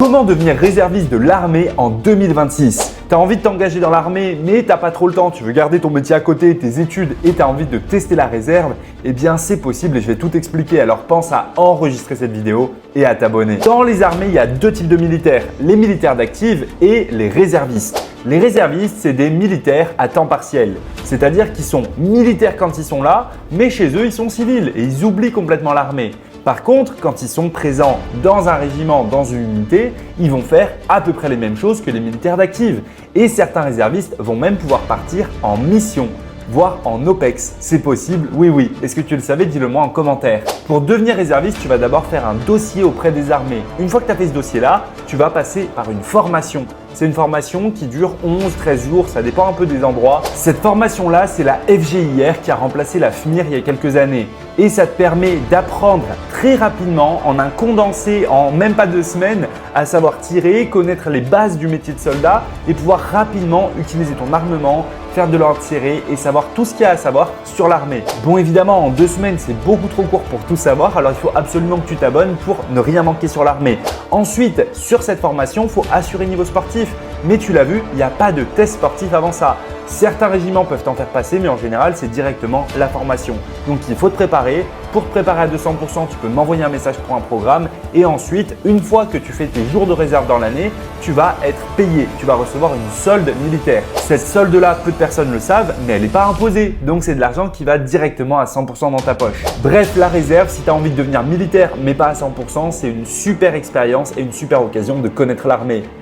Comment devenir réserviste de l'armée en 2026? Tu as envie de t'engager dans l'armée, mais tu n'as pas trop le temps, tu veux garder ton métier à côté, tes études et tu as envie de tester la réserve? Eh bien, c'est possible et je vais tout expliquer. Alors pense à enregistrer cette vidéo et à t'abonner. Dans les armées, il y a deux types de militaires, les militaires d'active et les réservistes. Les réservistes, c'est des militaires à temps partiel, c'est-à-dire qu'ils sont militaires quand ils sont là, mais chez eux, ils sont civils et ils oublient complètement l'armée. Par contre, quand ils sont présents dans un régiment, dans une unité, ils vont faire à peu près les mêmes choses que les militaires d'active. Et certains réservistes vont même pouvoir partir en mission, voire en OPEX. C'est possible, oui. Est-ce que tu le savais? Dis-le moi en commentaire. Pour devenir réserviste, tu vas d'abord faire un dossier auprès des armées. Une fois que tu as fait ce dossier-là, tu vas passer par une formation. C'est une formation qui dure 11-13 jours, ça dépend un peu des endroits. Cette formation-là, c'est la FGIR qui a remplacé la FMIR il y a quelques années. Et ça te permet d'apprendre très rapidement, en un condensé, en même pas 2 semaines, à savoir tirer, connaître les bases du métier de soldat et pouvoir rapidement utiliser ton armement, faire de l'anti-tiré et savoir tout ce qu'il y a à savoir sur l'armée. Bon, évidemment, en 2 semaines, c'est beaucoup trop court pour tout savoir, alors il faut absolument que tu t'abonnes pour ne rien manquer sur l'armée. Ensuite, sur cette formation, il faut assurer le niveau sportif. Mais tu l'as vu, il n'y a pas de test sportif avant ça. Certains régiments peuvent t'en faire passer, mais en général, c'est directement la formation. Donc, il faut te préparer. Pour te préparer à 200%, tu peux m'envoyer un message pour un programme. Et ensuite, une fois que tu fais tes jours de réserve dans l'année, tu vas être payé. Tu vas recevoir une solde militaire. Cette solde-là, peu de personnes le savent, mais elle n'est pas imposée. Donc, c'est de l'argent qui va directement à 100% dans ta poche. Bref, la réserve, si tu as envie de devenir militaire, mais pas à 100%, c'est une super expérience et une super occasion de connaître l'armée.